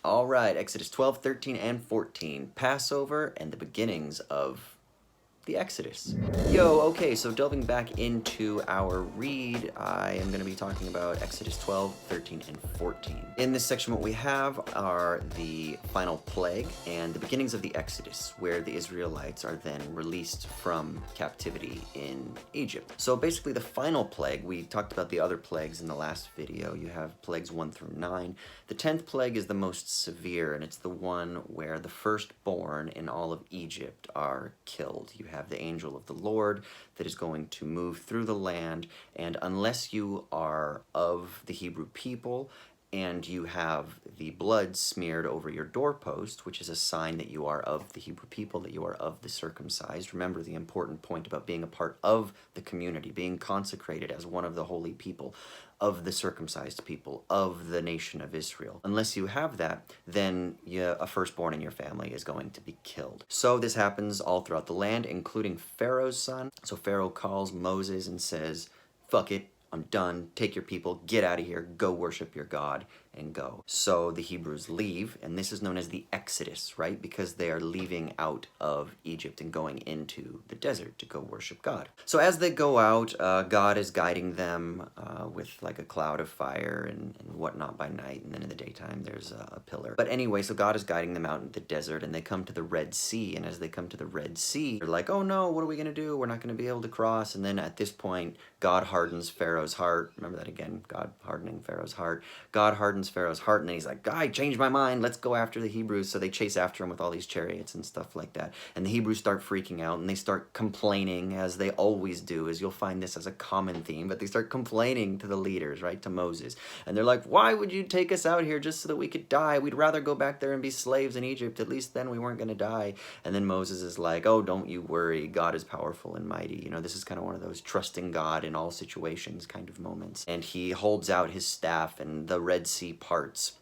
All right, Exodus 12, 13, and 14. Passover and the beginnings of the Exodus. Okay, so delving back into our read, I am going to be talking about Exodus 12, 13, and 14. In this section, what we have are the final plague and the beginnings of the Exodus, where the Israelites are then released from captivity in Egypt. So basically, the final plague, we talked about the other plagues in the last video. You have plagues 1 through 9. The 10th plague is the most severe, and it's the one where the firstborn in all of Egypt are killed. You have the angel of the Lord that is going to move through the land, and unless you are of the Hebrew people and you have the blood smeared over your doorpost, which is a sign that you are of the Hebrew people, that you are of the circumcised. Remember the important point about being a part of the community, being consecrated as one of the holy people, of the circumcised people, of the nation of Israel. Unless you have that, then a firstborn in your family is going to be killed. So this happens all throughout the land, including Pharaoh's son. So Pharaoh calls Moses and says, "Fuck it, I'm done. Take your people, get out of here, go worship your God," and go. So the Hebrews leave, and this is known as the Exodus, right? Because they are leaving out of Egypt and going into the desert to go worship God. So as they go out, God is guiding them with like a cloud of fire and whatnot by night, and then in the daytime there's a pillar. But anyway, so God is guiding them out in the desert, and they come to the Red Sea, and as they come to the Red Sea, they're like, oh no, what are we gonna do? We're not gonna be able to cross. And then at this point, God hardens Pharaoh's heart. Remember that again, God hardening Pharaoh's heart. God hardens Pharaoh's heart, and then he's like, I changed my mind, let's go after the Hebrews. So they chase after him with all these chariots and stuff like that. And the Hebrews start freaking out, and they start complaining, as they always do, as you'll find this as a common theme, but they start complaining to the leaders, right, to Moses. And they're like, why would you take us out here just so that we could die? We'd rather go back there and be slaves in Egypt. At least then we weren't going to die. And then Moses is like, oh, don't you worry. God is powerful and mighty. You know, this is kind of one of those trusting God in all situations kind of moments. And he holds out his staff, and the Red Sea parts,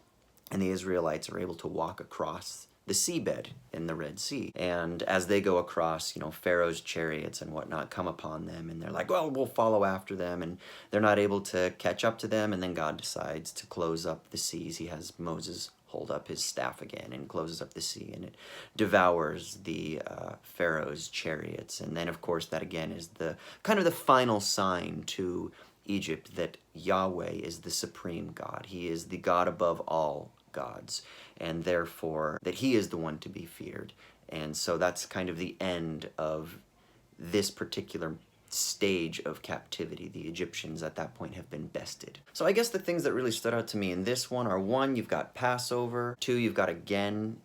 and the Israelites are able to walk across the seabed in the Red Sea. And as they go across, you know, Pharaoh's chariots and whatnot come upon them, and they're like, well, we'll follow after them, and they're not able to catch up to them. And then God decides to close up the seas. He has Moses hold up his staff again and closes up the sea, and it devours the Pharaoh's chariots. And then, of course, that again is the kind of the final sign to Egypt that Yahweh is the supreme God. He is the God above all gods, and therefore that he is the one to be feared. And so that's kind of the end of this particular stage of captivity. The Egyptians at that point have been bested. So I guess the things that really stood out to me in this one are, one, you've got Passover. Two, you've got again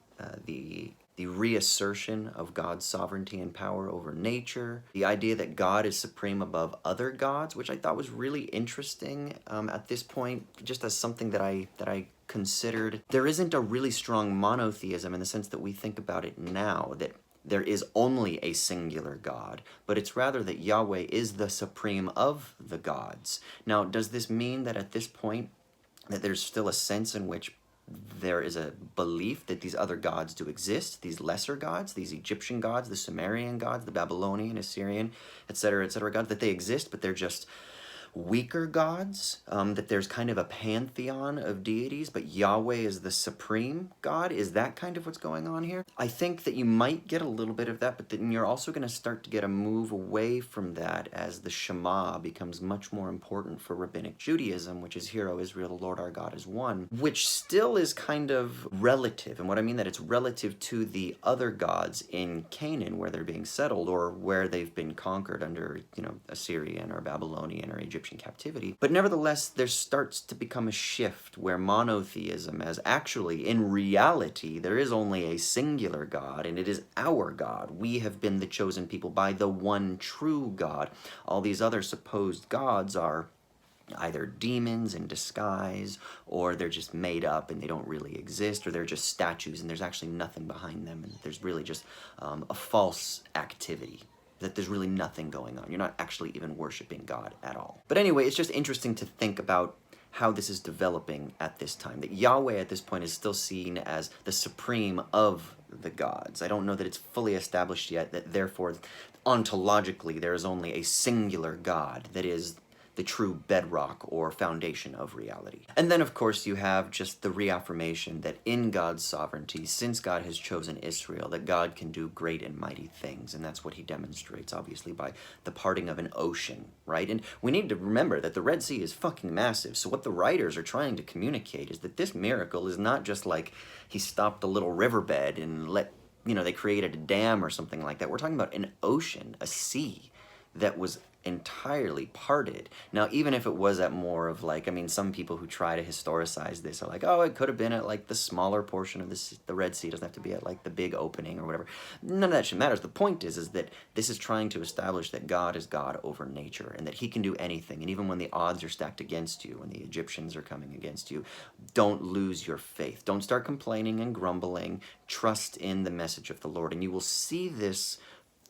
the reassertion of God's sovereignty and power over nature. The idea that God is supreme above other gods, which I thought was really interesting at this point, just as something that I considered. There isn't a really strong monotheism in the sense that we think about it now, that there is only a singular God, but it's rather that Yahweh is the supreme of the gods. Now, does this mean that at this point that there's still a sense in which there is a belief that these other gods do exist, these lesser gods, these Egyptian gods, the Sumerian gods, the Babylonian, Assyrian, etc., gods, that they exist, but they're just weaker gods, that there's kind of a pantheon of deities, but Yahweh is the supreme God? Is that kind of what's going on here? I think that you might get a little bit of that, but then you're also going to start to get a move away from that as the Shema becomes much more important for Rabbinic Judaism, which is, Hear, O Israel, the Lord our God is one, which still is kind of relative. And what I mean that it's relative to the other gods in Canaan where they're being settled, or where they've been conquered under, you know, Assyrian or Babylonian or Egyptian captivity. But nevertheless, there starts to become a shift where monotheism, as actually, in reality, there is only a singular God, and it is our God. We have been the chosen people by the one true God. All these other supposed gods are either demons in disguise, or they're just made up and they don't really exist, or they're just statues and there's actually nothing behind them, and there's really just a false activity, that there's really nothing going on. You're not actually even worshiping God at all. But anyway, it's just interesting to think about how this is developing at this time, that Yahweh at this point is still seen as the supreme of the gods. I don't know that it's fully established yet that therefore ontologically there is only a singular God that is the true bedrock or foundation of reality. And then, of course, you have just the reaffirmation that in God's sovereignty, since God has chosen Israel, that God can do great and mighty things. And that's what he demonstrates, obviously, by the parting of an ocean, right? And we need to remember that the Red Sea is fucking massive. So what the writers are trying to communicate is that this miracle is not just like he stopped a little riverbed and they created a dam or something like that. We're talking about an ocean, a sea that was entirely parted. Now, even if it was at more of some people who try to historicize this are like, oh, it could have been at like the smaller portion of the Red Sea. It doesn't have to be at like the big opening or whatever. None of that shit matters. The point is that this is trying to establish that God is God over nature and that he can do anything. And even when the odds are stacked against you, when the Egyptians are coming against you, don't lose your faith. Don't start complaining and grumbling. Trust in the message of the Lord. And you will see this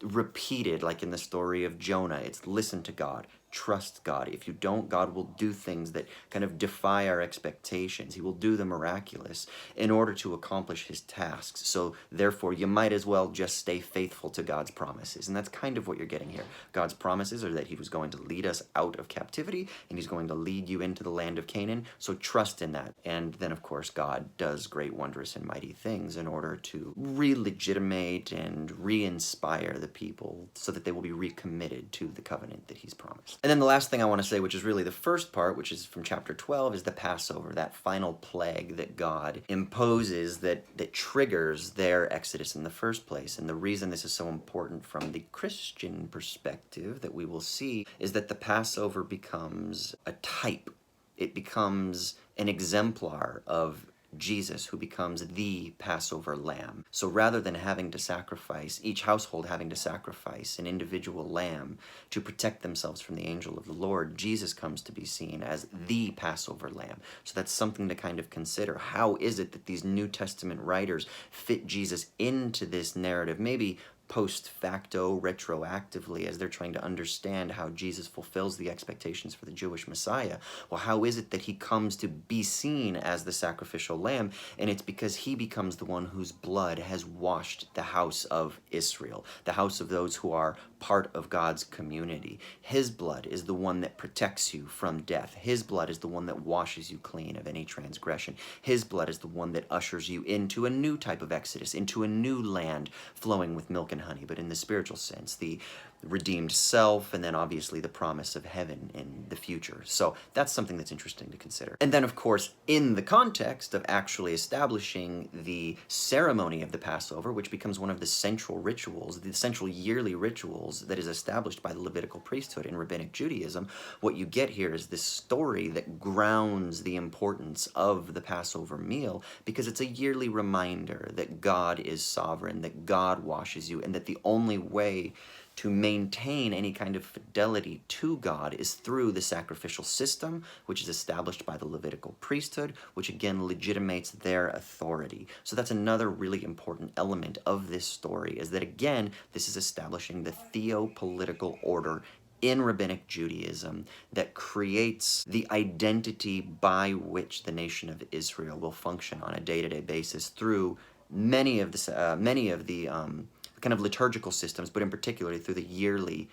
repeated, like in the story of Jonah. It's listen to God, trust God. If you don't, God will do things that kind of defy our expectations. He will do the miraculous in order to accomplish his tasks. So therefore, you might as well just stay faithful to God's promises. And that's kind of what you're getting here. God's promises are that he was going to lead us out of captivity and he's going to lead you into the land of Canaan. So trust in that. And then, of course, God does great, wondrous, and mighty things in order to re-legitimate and re-inspire the people so that they will be recommitted to the covenant that he's promised. And then the last thing I want to say, which is really the first part, which is from chapter 12, is the Passover, that final plague that God imposes that triggers their exodus in the first place. And the reason this is so important from the Christian perspective that we will see is that the Passover becomes a type. It becomes an exemplar of Jesus, who becomes the Passover lamb. So rather than having to sacrifice, each household having to sacrifice an individual lamb to protect themselves from the angel of the Lord, Jesus comes to be seen as the Passover lamb. So that's something to kind of consider. How is it that these New Testament writers fit Jesus into this narrative? Maybe post facto, retroactively, as they're trying to understand how Jesus fulfills the expectations for the Jewish Messiah. Well, how is it that he comes to be seen as the sacrificial lamb? And it's because he becomes the one whose blood has washed the house of Israel, the house of those who are part of God's community. His blood is the one that protects you from death. His blood is the one that washes you clean of any transgression. His blood is the one that ushers you into a new type of exodus, into a new land flowing with milk and honey, but in the spiritual sense, the redeemed self, and then obviously the promise of heaven in the future. So that's something that's interesting to consider. And then, of course, in the context of actually establishing the ceremony of the Passover, which becomes one of the central rituals, the central yearly rituals that is established by the Levitical priesthood in Rabbinic Judaism, what you get here is this story that grounds the importance of the Passover meal, because it's a yearly reminder that God is sovereign, that God washes you, and that the only way to maintain any kind of fidelity to God is through the sacrificial system, which is established by the Levitical priesthood, which again legitimates their authority. So that's another really important element of this story, is that again, this is establishing the theopolitical order in Rabbinic Judaism that creates the identity by which the nation of Israel will function on a day-to-day basis through many of the kind of liturgical systems, but in particular through the yearly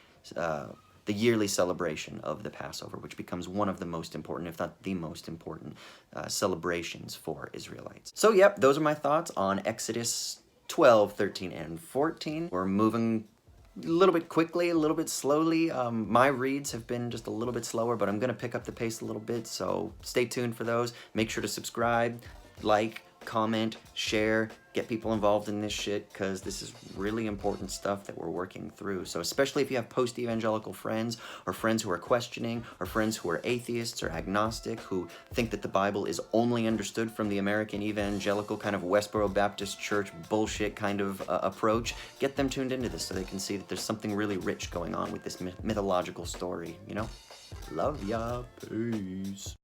celebration of the Passover, which becomes one of the most important, if not the most important, celebrations for Israelites. So yep, those are my thoughts on Exodus 12, 13, and 14. We're moving a little bit quickly, a little bit slowly. My reads have been just a little bit slower, but I'm going to pick up the pace a little bit, so stay tuned for those. Make sure to subscribe, like, comment, share, get people involved in this shit, because this is really important stuff that we're working through. So especially if you have post-evangelical friends, or friends who are questioning, or friends who are atheists or agnostic, who think that the Bible is only understood from the American evangelical kind of Westboro Baptist Church bullshit kind of approach, get them tuned into this so they can see that there's something really rich going on with this mythological story, you know? Love ya. Peace.